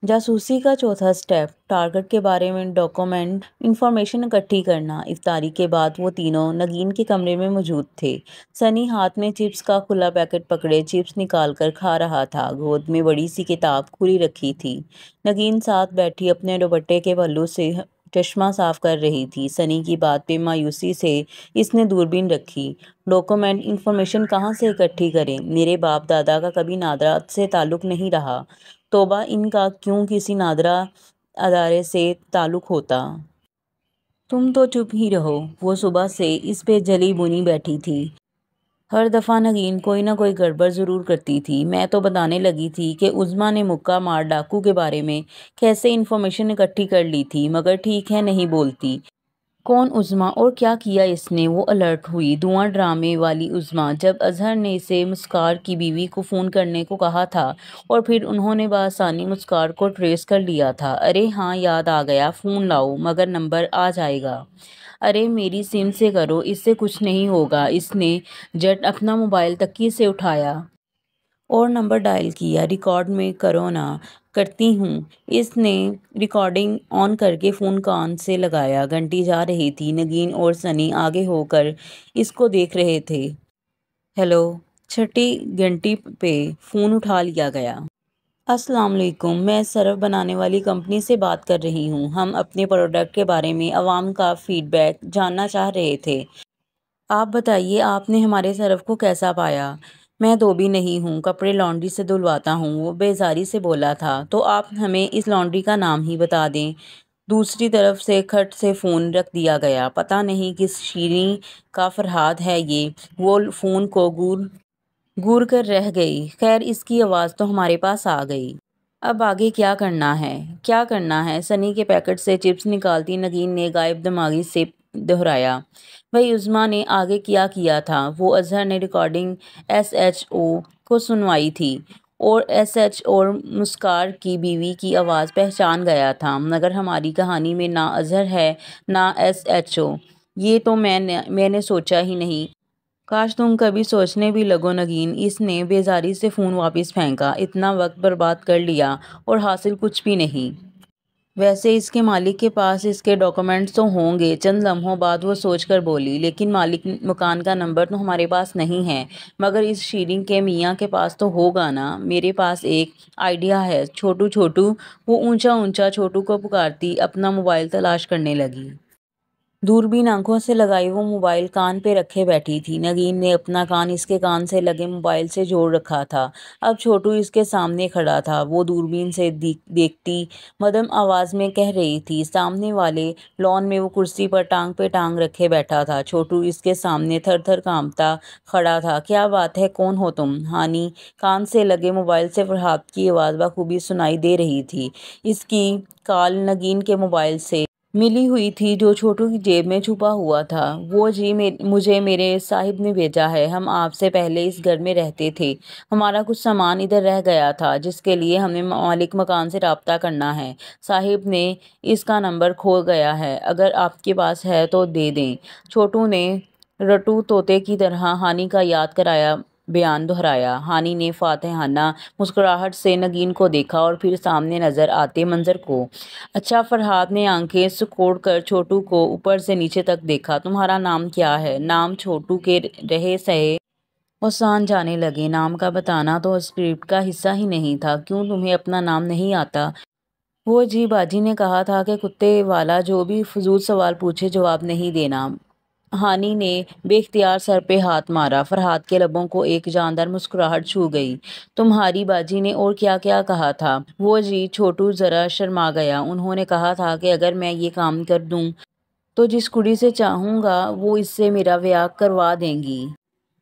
جاسوسی کا چوتھا سٹیپ ٹارگٹ کے بارے میں ڈاکومنٹ انفارمیشن اکٹھی کرنا۔ افطاری کے بعد وہ تینوں نگین کے کمرے میں موجود تھے۔ سنی ہاتھ میں چپس کا کھلا پیکٹ پکڑے چپس نکال کر کھا رہا تھا۔ گود میں بڑی سی کتاب کھلی رکھی تھی۔ نگین ساتھ بیٹھی اپنے دوپٹے کے پلو سے چشمہ صاف کر رہی تھی۔ سنی کی بات پہ مایوسی سے اس نے دوربین رکھی۔ ڈاکومنٹ انفارمیشن کہاں سے اکٹھی کریں؟ میرے باپ دادا کا کبھی نادرا سے تعلق نہیں رہا۔ توبہ، ان کا کیوں کسی نادرا ادارے سے تعلق ہوتا؟ تم تو چپ ہی رہو۔ وہ صبح سے اس پہ جلی بنی بیٹھی تھی۔ ہر دفعہ نگین کوئی نہ کوئی گڑبڑ ضرور کرتی تھی۔ میں تو بتانے لگی تھی کہ عظمیٰ نے مکہ مار ڈاکو کے بارے میں کیسے انفارمیشن اکٹھی کر لی تھی، مگر ٹھیک ہے نہیں بولتی۔ کون عظمیٰ اور کیا کیا اس نے؟ وہ الرٹ ہوئی۔ دھواں ڈرامے والی عظمیٰ، جب اظہر نے اسے مسکار کی بیوی کو فون کرنے کو کہا تھا اور پھر انہوں نے بآسانی مسکار کو ٹریس کر لیا تھا۔ ارے ہاں یاد آ گیا، فون لاؤ، مگر نمبر آ جائے گا۔ ارے میری سم سے کرو، اس سے کچھ نہیں ہوگا۔ اس نے جٹ اپنا موبائل تکیے سے اٹھایا اور نمبر ڈائل کیا۔ ریکارڈ میں کرو نا۔ کرتی ہوں۔ اس نے ریکارڈنگ آن کر کے فون کان سے لگایا۔ گھنٹی جا رہی تھی۔ نگین اور سنی آگے ہو کر اس کو دیکھ رہے تھے۔ ہیلو۔ چھٹی گھنٹی پہ فون اٹھا لیا گیا۔ السلام علیکم، میں سرف بنانے والی کمپنی سے بات کر رہی ہوں۔ ہم اپنے پروڈکٹ کے بارے میں عوام کا فیڈ بیک جاننا چاہ رہے تھے۔ آپ بتائیے، آپ نے ہمارے سرف کو کیسا پایا؟ میں دھوبی نہیں ہوں، کپڑے لانڈری سے دھلواتا ہوں، وہ بیزاری سے بولا تھا۔ تو آپ ہمیں اس لانڈری کا نام ہی بتا دیں۔ دوسری طرف سے کھٹ سے فون رکھ دیا گیا۔ پتہ نہیں کس شیریں کا فرہاد ہے یہ، وہ فون کو گور کر رہ گئی۔ خیر، اس کی آواز تو ہمارے پاس آ گئی۔ اب آگے کیا کرنا ہے؟ کیا کرنا ہے؟ سنی کے پیکٹ سے چپس نکالتی نگین نے غائب دماغی سے دہرایا۔ وہی عظمیٰ نے آگے کیا تھا۔ وہ اظہر نے ریکارڈنگ ایس ایچ او کو سنوائی تھی اور ایس ایچ او مسکار کی بیوی کی آواز پہچان گیا تھا، مگر ہماری کہانی میں نہ اظہر ہے نہ ایس ایچ او۔ یہ تو میں نے سوچا ہی نہیں۔ کاش تم کبھی سوچنے بھی لگو نگین۔ اس نے بیزاری سے فون واپس پھینکا۔ اتنا وقت برباد کر لیا اور حاصل کچھ بھی نہیں۔ ویسے اس کے مالک کے پاس اس کے ڈاکومنٹس تو ہوں گے۔ چند لمحوں بعد وہ سوچ کر بولی، لیکن مالک مکان کا نمبر تو ہمارے پاس نہیں ہے، مگر اس شیریں کے میاں کے پاس تو ہوگا نا۔ میرے پاس ایک آئیڈیا ہے۔ چھوٹو چھوٹو، وہ اونچا اونچا چھوٹو کو پکارتی اپنا موبائل تلاش کرنے لگی۔ دوربین آنکھوں سے لگائی وہ موبائل کان پہ رکھے بیٹھی تھی۔ نگین نے اپنا کان اس کے کان سے لگے موبائل سے جوڑ رکھا تھا۔ اب چھوٹو اس کے سامنے کھڑا تھا۔ وہ دوربین سے دیکھتی مدھم آواز میں کہہ رہی تھی۔ سامنے والے لان میں وہ کرسی پر ٹانگ پہ ٹانگ رکھے بیٹھا تھا۔ چھوٹو اس کے سامنے تھر تھر کانپتا کھڑا تھا۔ کیا بات ہے، کون ہو تم؟ ہانی۔ کان سے لگے موبائل سے فرحاد کی آواز بخوبی سنائی دے رہی تھی۔ اس کی کال نگین کے موبائل سے ملی ہوئی تھی جو چھوٹو کی جیب میں چھپا ہوا تھا۔ وہ جی، مجھے میرے صاحب نے بھیجا ہے۔ ہم آپ سے پہلے اس گھر میں رہتے تھے۔ ہمارا کچھ سامان ادھر رہ گیا تھا جس کے لیے ہمیں مالک مکان سے رابطہ کرنا ہے۔ صاحب نے اس کا نمبر کھو گیا ہے، اگر آپ کے پاس ہے تو دے دیں۔ چھوٹو نے رٹو طوطے کی طرح ہانی کا یاد کرایا بیان دہرایا۔ ہانی نے فاتحانہ مسکراہٹ سے نگین کو دیکھا اور پھر سامنے نظر آتے منظر کو۔ اچھا۔ فرحاد نے آنکھیں سکوڑ کر چھوٹو کو اوپر سے نیچے تک دیکھا۔ تمہارا نام کیا ہے؟ نام چھوٹو کے رہے سہے اوسان جانے لگے۔ نام کا بتانا تو اسکرپٹ کا حصہ ہی نہیں تھا۔ کیوں، تمہیں اپنا نام نہیں آتا؟ وہ جی، باجی نے کہا تھا کہ کتے والا جو بھی فضول سوال پوچھے جواب نہیں دینا۔ ہانی نے بے اختیار سر پہ ہاتھ مارا۔ فرحاد کے لبوں کو ایک جاندار مسکراہٹ چھو گئی۔ تمہاری باجی نے اور کیا کیا کہا تھا؟ وہ جی، چھوٹو ذرا شرما گیا۔ انہوں نے کہا تھا کہ اگر میں یہ کام کر دوں تو جس کڑی سے چاہوں گا وہ اس سے میرا بیاہ کروا دیں گی۔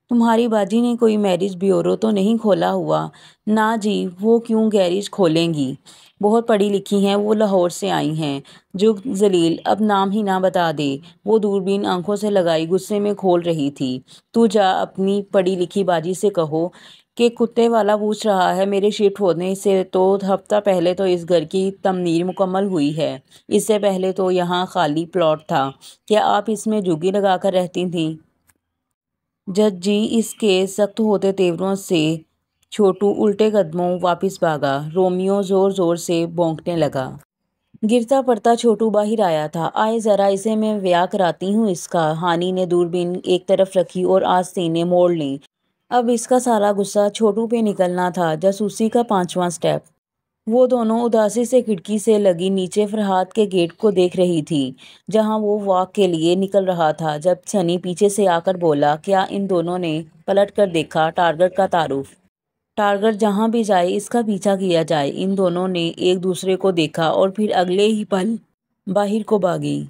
تمہاری باجی نے کوئی میرج بیورو تو نہیں کھولا ہوا؟ نہ جی، وہ کیوں گیرج کھولیں گی؟ بہت پڑھی لکھی ہیں، وہ لاہور سے آئی ہیں۔ جگ ذلیل، اب نام ہی نہ بتا دے۔ وہ دوربین آنکھوں سے لگائی غصے میں کھول رہی تھی۔ تو جا اپنی پڑھی لکھی باجی سے کہو کہ کتے والا پوچھ رہا ہے۔ میرے شفٹ ہونے سے تو ہفتہ پہلے تو اس گھر کی تعمیر مکمل ہوئی ہے۔ اس سے پہلے تو یہاں خالی پلاٹ تھا۔ کیا آپ اس میں جھگی لگا کر رہتی تھیں؟ جج جی، اس کے سخت ہوتے تیوروں سے چھوٹو الٹے قدموں واپس بھاگا۔ رومیو زور زور سے بونکنے لگا۔ گرتا پڑتا چھوٹو باہر آیا تھا۔ آئے ذرا اسے میں ویا کراتی ہوں اس کا۔ ہانی نے دوربین ایک طرف رکھی اور آستینیں موڑ لیں۔ اب اس کا سارا غصہ چھوٹو پہ نکلنا تھا۔ جاسوسی کا 5واں سٹیپ۔ وہ دونوں اداسی سے کھڑکی سے لگی نیچے فرحاد کے گیٹ کو دیکھ رہی تھی جہاں وہ واک کے لیے نکل رہا تھا جب سنی پیچھے سے آ کر بولا، کیا ان دونوں نے پلٹ کر دیکھا؟ ٹارگٹ کا تعارف۔ ٹارگٹ جہاں بھی جائے اس کا پیچھا کیا جائے۔ ان دونوں نے ایک دوسرے کو دیکھا اور پھر اگلے ہی پل باہر کو بھاگی۔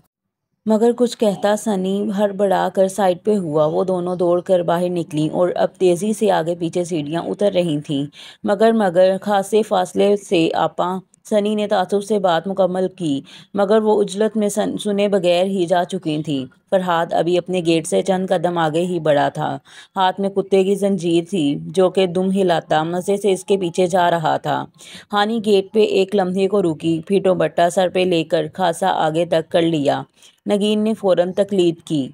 مگر کچھ کہتا سنی ہڑبڑا کر سائڈ پہ ہوا۔ وہ دونوں دوڑ کر باہر نکلیں اور اب تیزی سے آگے پیچھے سیڑھیاں اتر رہی تھیں۔ مگر خاصے فاصلے سے آپا۔ سنی نے تعصب سے بات مکمل کی مگر وہ عجلت میں سنے بغیر ہی جا چکی تھی۔ فرحاد ابھی اپنے گیٹ سے چند قدم آگے ہی بڑھا تھا۔ ہاتھ میں کتے کی زنجیر تھی جو کہ دم ہلاتا مزے سے اس کے پیچھے جا رہا تھا۔ ہانی گیٹ پہ ایک لمحے کو رکی، پھر دوپٹہ سر پہ لے کر خاصا آگے تک کر لیا۔ نگین نے فوراً تقلید کی۔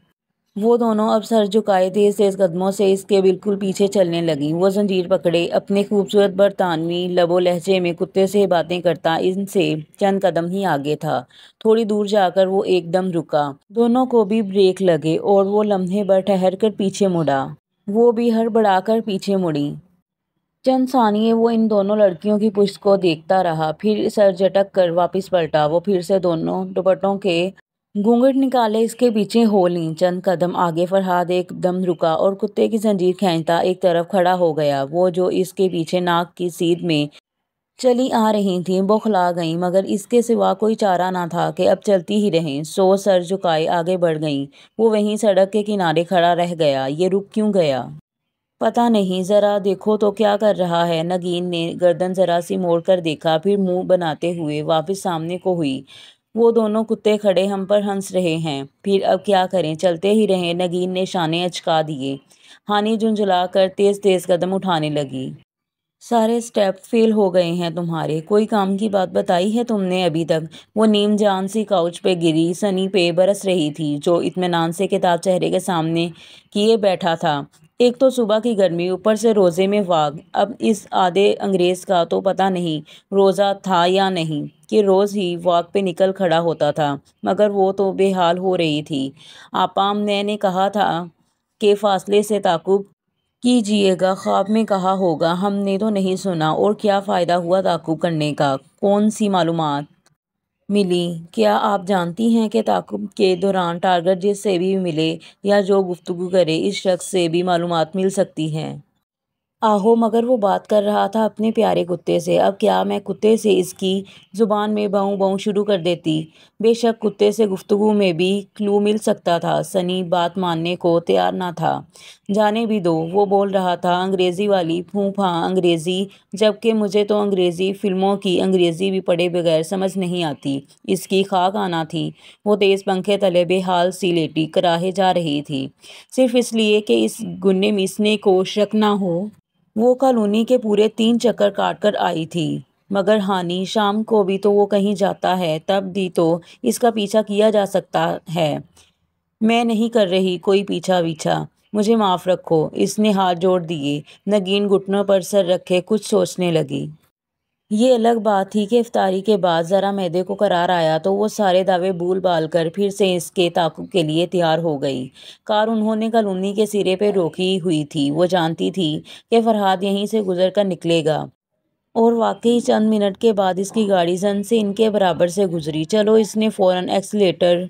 وہ دونوں اب سر جھکائے تیز تیز قدموں سے اس کے بالکل پیچھے چلنے لگیں۔ وہ زنجیر پکڑے اپنے خوبصورت برطانوی لب و لہجے میں کتے سے باتیں کرتا ان سے چند قدم ہی آگے تھا۔ تھوڑی دور جا کر وہ ایک دم رکا۔ دونوں کو بھی بریک لگے اور وہ لمحے بھر ٹھہر کر پیچھے مڑا۔ وہ بھی ہڑبڑا کر پیچھے مڑی۔ چند ثانیے وہ ان دونوں لڑکیوں کی پشت کو دیکھتا رہا، پھر سر جھٹک کر واپس پلٹا۔ وہ پھر سے دونوں دوپٹوں کے گھونگھٹ نکالے اس کے پیچھے ہو لیں۔ چند قدم آگے فرحاد ایک دم رکا اور کتے کی زنجیر کھینچتا ایک طرف کھڑا ہو گیا۔ وہ جو اس کے پیچھے ناک کی سیدھ میں چلی آ رہی تھیں بوکھلا گئیں مگر اس کے سوا کوئی چارہ نہ تھا کہ اب چلتی ہی رہیں، سو سر جھکائے آگے بڑھ گئیں۔ وہ وہیں سڑک کے کنارے کھڑا رہ گیا۔ یہ رک کیوں گیا؟ پتہ نہیں، ذرا دیکھو تو کیا کر رہا ہے؟ نگین نے گردن ذرا سی موڑ کر دیکھا، پھر منہ بناتے ہوئے واپس سامنے کو ہوئی۔ وہ دونوں کتے کھڑے ہم پر ہنس رہے ہیں، پھر اب کیا کریں؟ چلتے ہی رہیں۔ نگین نے شانے اچکا دیے۔ ہانی جھنجھلا کر تیز تیز قدم اٹھانے لگی۔ سارے سٹیپ فیل ہو گئے ہیں تمہارے۔ کوئی کام کی بات بتائی ہے تم نے ابھی تک؟ وہ نیم جان سی کاؤچ پہ گری سنی پہ برس رہی تھی جو اطمینان سے کتاب چہرے کے سامنے کیے بیٹھا تھا۔ ایک تو صبح کی گرمی، اوپر سے روزے میں واگ۔ اب اس آدھے انگریز کا تو پتہ نہیں روزہ تھا یا نہیں کہ روز ہی واک پہ نکل کھڑا ہوتا تھا، مگر وہ تو بے حال ہو رہی تھی۔ آپا میں نے کہا تھا کہ فاصلے سے تعاقب کیجیے گا، خواب میں کہا ہوگا، ہم نے تو نہیں سنا۔ اور کیا فائدہ ہوا تعاقب کرنے کا؟ کون سی معلومات ملی؟ کیا آپ جانتی ہیں کہ تعاقب کے دوران ٹارگٹ جس سے بھی ملے یا جو گفتگو کرے اس شخص سے بھی معلومات مل سکتی ہیں؟ آہو، مگر وہ بات کر رہا تھا اپنے پیارے کتے سے۔ اب کیا میں کتے سے اس کی زبان میں بھوں بھوں شروع کر دیتی؟ بے شک کتے سے گفتگو میں بھی کلو مل سکتا تھا۔ سنی بات ماننے کو تیار نہ تھا۔ جانے بھی دو، وہ بول رہا تھا انگریزی والی پھوں پھاں انگریزی، جبکہ مجھے تو انگریزی فلموں کی انگریزی بھی پڑھے بغیر سمجھ نہیں آتی۔ اس کی خاک آنا تھی۔ وہ تیز پنکھے تلے بے حال سی لیٹی کراہے جا رہی تھی، صرف اس لیے کہ اس گنے میسنے کو شک نہ ہو۔ وہ کالونی کے پورے 3 چکر کاٹ کر آئی تھی۔ مگر ہانی، شام کو بھی تو وہ کہیں جاتا ہے، تب بھی تو اس کا پیچھا کیا جا سکتا ہے۔ میں نہیں کر رہی کوئی پیچھا ویچھا، مجھے معاف رکھو۔ اس نے ہاتھ جوڑ دیے۔ نگین گھٹنوں پر سر رکھے کچھ سوچنے لگی۔ یہ الگ بات تھی کہ افطاری کے بعد ذرا معدے کو قرار آیا تو وہ سارے دعوے بھول بھال کر پھر سے اس کے تعاقب کے لیے تیار ہو گئی۔ کار انہوں نے کالونی کے سرے پہ روکی ہوئی تھی۔ وہ جانتی تھی کہ فرحاد یہیں سے گزر کر نکلے گا، اور واقعی چند منٹ کے بعد اس کی گاڑی زن سے ان کے برابر سے گزری۔ چلو، اس نے فوراً ایکسیلیٹر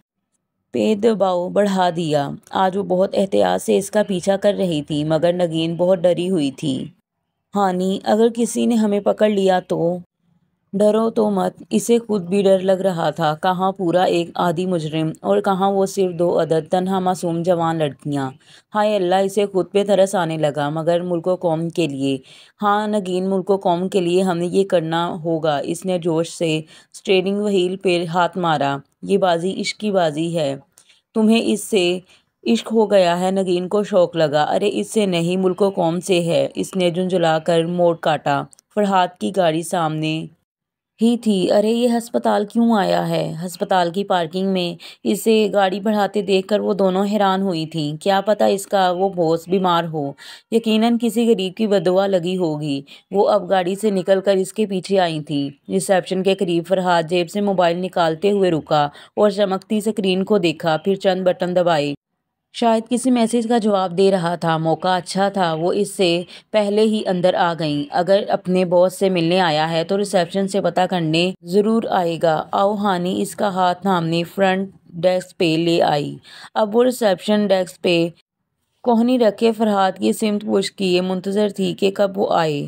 پہ دباؤ بڑھا دیا۔ آج وہ بہت احتیاط سے اس کا پیچھا کر رہی تھی، مگر نگین بہت ڈری ہوئی تھی۔ ہانی، اگر کسی نے ہمیں پکڑ لیا تو؟ ڈرو تو مت۔ اسے خود بھی ڈر لگ رہا تھا، کہاں پورا ایک عادی مجرم اور کہاں وہ صرف 2 عدد تنہا معصوم جوان لڑکیاں۔ ہائے اللہ، اسے خود پہ ترس آنے لگا۔ مگر ملک و قوم کے لیے؟ ہاں نگین، ملک و قوم کے لیے ہمیں یہ کرنا ہوگا۔ اس نے جوش سے اسٹیئرنگ وہیل پہ ہاتھ مارا۔ یہ بازی عشق کی بازی ہے۔ تمہیں اس سے عشق ہو گیا ہے؟ نگین کو شوق لگا۔ ارے اس سے نہیں، ملک و قوم سے ہے۔ اس نے جھنجھلا کر موڑ کاٹا۔ فرحاد کی گاڑی سامنے ہی تھی۔ ارے یہ ہسپتال کیوں آیا ہے؟ ہسپتال کی پارکنگ میں اسے گاڑی بڑھاتے دیکھ کر وہ دونوں حیران ہوئی تھیں۔ کیا پتہ اس کا وہ باس بیمار ہو، یقیناً کسی غریب کی بددعا لگی ہوگی۔ وہ اب گاڑی سے نکل کر اس کے پیچھے آئی تھیں۔ ریسیپشن کے قریب فرحاد جیب سے موبائل نکالتے ہوئے رکا اور چمکتی اسکرین کو دیکھا، پھر چند بٹن دبائے۔ شاید کسی میسج کا جواب دے رہا تھا۔ موقع اچھا تھا، وہ اس سے پہلے ہی اندر آ گئیں۔ اگر اپنے باس سے ملنے آیا ہے تو ریسیپشن سے پتہ کرنے ضرور آئے گا۔ آؤ ہانی اس کا ہاتھ تھامنے فرنٹ ڈیسک پہ لے آئی۔ اب وہ ریسیپشن ڈیسک پہ کوہنی رکھے فرحاد کی سمت پشت کیے منتظر تھی کہ کب وہ آئے۔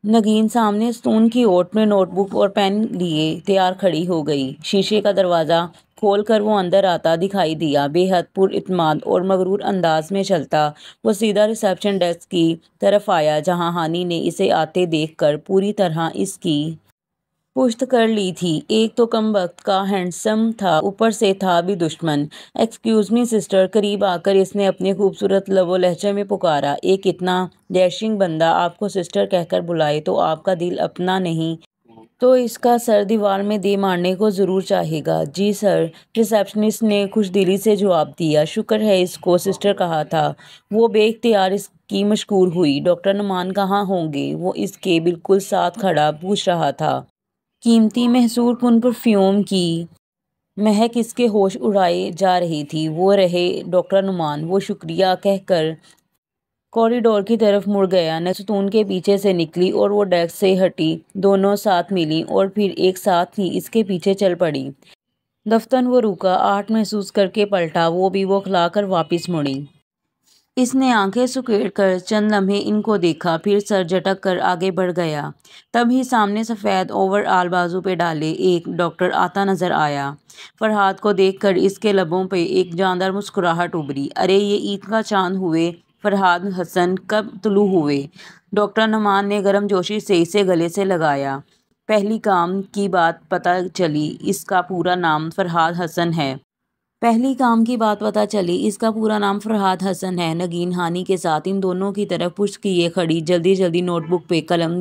نگین سامنے ستون کی اوٹ میں نوٹ بک اور پین لیے تیار کھڑی ہو گئی۔ شیشے کا دروازہ کھول کر وہ اندر آتا دکھائی دیا۔ بے حد پر اعتماد اور مغرور انداز میں چلتا وہ سیدھا ریسیپشن ڈیسک کی طرف آیا، جہاں ہانی نے اسے آتے دیکھ کر پوری طرح اس کی پشت کر لی تھی۔ ایک تو کم وقت کا ہینڈسم تھا، اوپر سے تھا بھی دشمن۔ ایکسکیوز می سسٹر، قریب آ کر اس نے اپنے خوبصورت لب و لہجے میں پکارا۔ ایک اتنا ڈیشنگ بندہ آپ کو سسٹر کہہ کر بلائے تو آپ کا دل اپنا نہیں تو اس کا سر دیوار میں دے مارنے کو ضرور چاہے گا۔ جی سر، ریسیپشنسٹ نے خوش دلی سے جواب دیا۔ شکر ہے اس کو سسٹر کہا تھا۔ وہ بے اختیار اس کی مشکور ہوئی۔ ڈاکٹر نعمان کہاں ہوں گے؟ وہ اس کے بالکل ساتھ کھڑا پوچھ رہا تھا۔ قیمتی محصور کن پرفیوم کی مہک اس کے ہوش اڑائے جا رہی تھی۔ وہ رہے ڈاکٹر نعمان، وہ شکریہ کہہ کر کوریڈور کی طرف مڑ گیا۔ نہ ستون کے پیچھے سے نکلی اور وہ ڈیسک سے ہٹی، دونوں ساتھ ملیں اور پھر ایک ساتھ ہی اس کے پیچھے چل پڑی۔ دفتن وہ رکا، آہٹ محسوس کر کے پلٹا، وہ بھی بوکھلا کر واپس مڑی۔ اس نے آنکھیں سکیڑ کر چند لمحے ان کو دیکھا، پھر سر جھٹک کر آگے بڑھ گیا۔ تب ہی سامنے سفید اوور آل بازو پہ ڈالے ایک ڈاکٹر آتا نظر آیا۔ فرحاد کو دیکھ کر اس کے لبوں پہ ایک جاندار مسکراہٹ ابھری۔ ارے یہ عید کا چاند ہوئے فرحاد حسن، کب طلوع ہوئے؟ ڈاکٹر نعمان نے گرم جوشی سے اسے گلے سے لگایا۔ پہلی کام کی بات پتہ چلی، اس کا پورا نام فرحاد حسن ہے۔ پہلی کام کی بات پتہ چلی، اس کا پورا نام فرحاد حسن ہے۔ نگین ہانی کے ساتھ ان دونوں کی طرف پشت کیے کھڑی جلدی جلدی نوٹ بک پہ قلم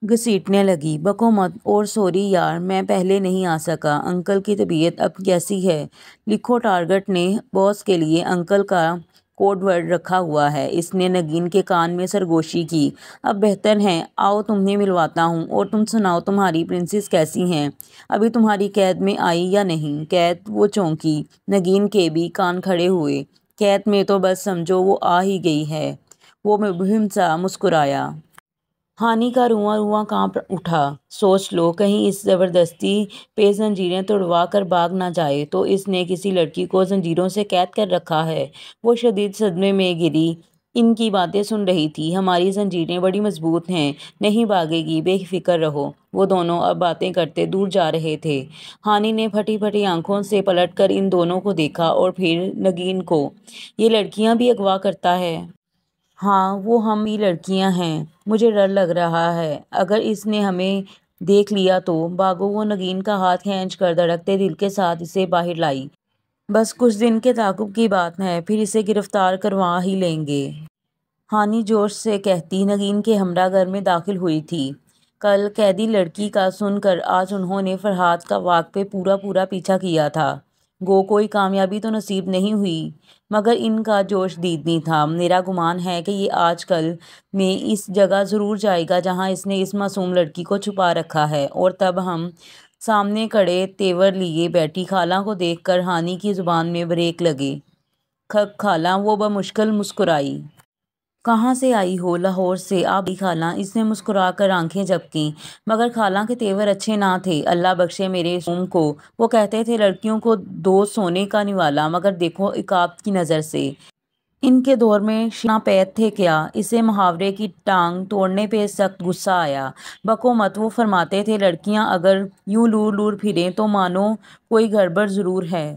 گھسیٹنے لگی۔ بکو مت اور سوری یار، میں پہلے نہیں آ سکا۔ انکل کی طبیعت اب کیسی ہے؟ لکھو ٹارگٹ نے باس کے لیے انکل کا کوڈ ورڈ رکھا ہوا ہے۔ اس نے نگین کے کان میں سرگوشی کی۔ اب بہتر ہے، آؤ تمہیں ملواتا ہوں۔ اور تم سناؤ، تمہاری پرنسس کیسی ہیں؟ ابھی تمہاری قید میں آئی یا نہیں؟ قید؟ وہ چونکی۔ نگین کے بھی کان کھڑے ہوئے۔ قید میں تو بس سمجھو وہ آ ہی گئی ہے۔ وہ مبہم سا مسکرایا۔ ہانی کا رواں رواں کانپ اٹھا۔ سوچ لو، کہیں اس زبردستی پہ زنجیریں توڑوا کر بھاگ نہ جائے تو اس نے کسی لڑکی کو زنجیروں سے قید کر رکھا ہے۔ وہ شدید صدمے میں گری ان کی باتیں سن رہی تھی۔ ہماری زنجیریں بڑی مضبوط ہیں، نہیں بھاگے گی، بے فکر رہو۔ وہ دونوں اب باتیں کرتے دور جا رہے تھے۔ ہانی نے پھٹی پھٹی آنکھوں سے پلٹ کر ان دونوں کو دیکھا اور پھر نگین کو۔ یہ لڑکیاں بھی اغوا کرتا ہے؟ ہاں، وہ ہم ہی لڑکیاں ہیں۔ مجھے ڈر لگ رہا ہے، اگر اس نے ہمیں دیکھ لیا تو۔ بھاگو، وہ نگین کا ہاتھ کھینچ کر دھڑکتے دل کے ساتھ اسے باہر لائی۔ بس کچھ دن کے تعاقب کی بات ہے، پھر اسے گرفتار کروا ہی لیں گے۔ ہانی جوش سے کہتی نگین کے ہمراہ گھر میں داخل ہوئی تھی۔ کل قیدی لڑکی کا سن کر آج انہوں نے فرحاد کا واق پہ پورا پورا پیچھا کیا تھا۔ گو کوئی کامیابی تو نصیب نہیں ہوئی، مگر ان کا جوش دیدنی تھا۔ میرا گمان ہے کہ یہ آج کل میں اس جگہ ضرور جائے گا جہاں اس نے اس معصوم لڑکی کو چھپا رکھا ہے۔ اور تب ہم سامنے کھڑے تیور لیے بیٹھی خالہ کو دیکھ کر ہانی کی زبان میں بریک لگے۔ کھک خالہ، وہ بمشکل مسکرائی۔ کہاں سے آئی ہو؟ لاہور سے۔ آپ بڑی خالہ، اس نے مسکرا کر آنکھیں جھپکیں، مگر خالہ کے تیور اچھے نہ تھے۔ اللہ بخشے میرے معصوم کو، وہ کہتے تھے لڑکیوں کو دو سونے کا نوالا، مگر دیکھو عقاب کی نظر سے۔ ان کے دور میں شینا پید تھے کیا؟ اسے محاورے کی ٹانگ توڑنے پہ سخت غصہ آیا۔ بکو مت، وہ فرماتے تھے لڑکیاں اگر یوں لور لور پھریں تو مانو کوئی گڑبڑ ضرور ہے۔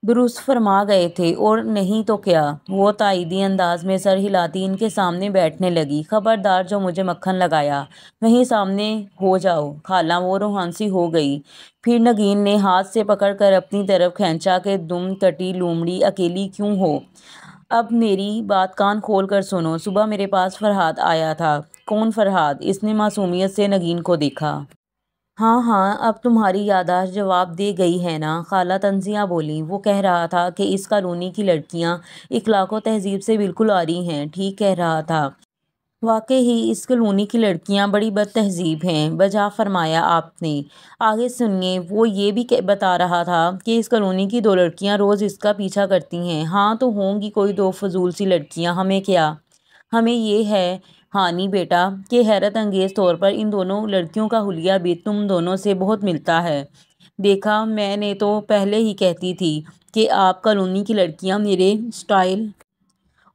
درست فرما گئے تھے، اور نہیں تو کیا؟ وہ تائیدی انداز میں سر ہلاتی ان کے سامنے بیٹھنے لگی۔ خبردار، جو مجھے مکھن لگایا، وہیں سامنے ہو جاؤ۔ خالہ، وہ روحانسی ہو گئی۔ پھر نگین نے ہاتھ سے پکڑ کر اپنی طرف کھینچا کہ دم کٹی لومڑی اکیلی کیوں ہو؟ اب میری بات کان کھول کر سنو۔ صبح میرے پاس فرحاد آیا تھا۔ کون فرحاد؟ اس نے معصومیت سے نگین کو دیکھا۔ ہاں ہاں، اب تمہاری یادداشت جواب دے گئی ہے نا، خالہ تنزیہ بولیں۔ وہ کہہ رہا تھا کہ اس کالونی کی لڑکیاں اخلاق و تہذیب سے بالکل عاری ہیں۔ ٹھیک کہہ رہا تھا، واقعی ہی اس کالونی کی لڑکیاں بڑی بد تہذیب ہیں، بجا فرمایا آپ نے۔ آگے سنیے، وہ یہ بھی بتا رہا تھا کہ اس کالونی کی 2 لڑکیاں روز اس کا پیچھا کرتی ہیں۔ ہاں تو ہوں گی کوئی 2 فضول سی لڑکیاں، ہمیں کیا؟ ہمیں یہ ہے ہانی بیٹا کہ حیرت انگیز طور پر ان دونوں لڑکیوں کا حلیہ بھی تم دونوں سے بہت ملتا ہے۔ دیکھا، میں نے تو پہلے ہی کہتی تھی کہ آپ کالونی کی لڑکیاں میرے سٹائل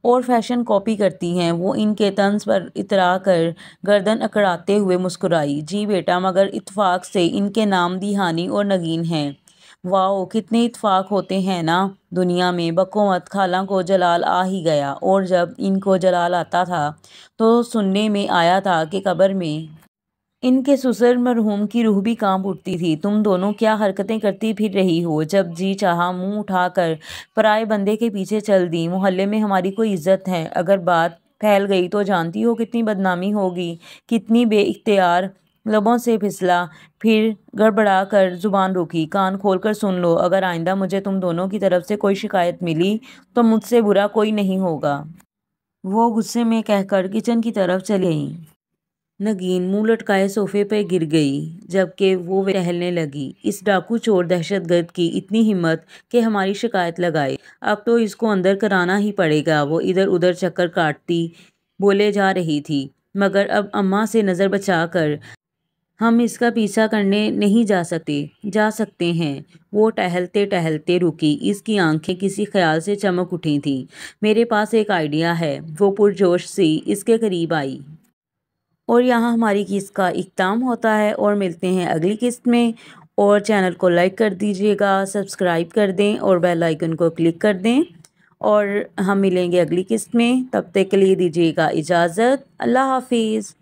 اور فیشن کاپی کرتی ہیں۔ وہ ان کے طنز پر اترا کر گردن اکڑاتے ہوئے مسکرائی۔ جی بیٹا، مگر اتفاق سے ان کے نام بھی ہانی اور نگین ہیں۔ واؤ، کتنے اتفاق ہوتے ہیں نا دنیا میں۔ بکو مت، خالہ کو جلال آ ہی گیا، اور جب ان کو جلال آتا تھا تو سننے میں آیا تھا کہ قبر میں ان کے سسر مرحوم کی روح بھی کانپ اٹھتی تھی۔ تم دونوں کیا حرکتیں کرتی پھر رہی ہو؟ جب جی چاہا منہ اٹھا کر پرائے بندے کے پیچھے چل دی۔ محلے میں ہماری کوئی عزت ہے؟ اگر بات پھیل گئی تو جانتی ہو کتنی بدنامی ہوگی۔ کتنی بے اختیار لبوں سے پھسلا، پھر گڑبڑا کر زبان روکی۔ کان کھول کر سن لو، اگر آئندہ مجھے تم دونوں کی طرف سے کوئی شکایت ملی تو مجھ سے برا کوئی نہیں ہوگا۔ وہ غصے میں کہہ کر کچن کی طرف چلی گئیں۔ نگین منہ لٹکائے صوفے پہ گر گئی، جبکہ وہ ٹہلنے لگی۔ اس ڈاکو چور دہشت گرد کی اتنی ہمت کہ ہماری شکایت لگائے، اب تو اس کو اندر کرانا ہی پڑے گا۔ وہ ادھر ادھر چکر کاٹتی بولے جا رہی تھی، مگر اب اماں سے نظر بچا کر ہم اس کا پیچھا کرنے نہیں جا سکتے ہیں۔ وہ ٹہلتے ٹہلتے رکی، اس کی آنکھیں کسی خیال سے چمک اٹھی تھیں۔ میرے پاس ایک آئیڈیا ہے، وہ پرجوش سی اس کے قریب آئی۔ اور یہاں ہماری قسط کا اختتام ہوتا ہے، اور ملتے ہیں اگلی قسط میں۔ اور چینل کو لائک کر دیجیے گا، سبسکرائب کر دیں اور بیل آئیکن کو کلک کر دیں، اور ہم ملیں گے اگلی قسط میں۔ تب تک کے لیے دیجیے گا اجازت۔ اللہ حافظ۔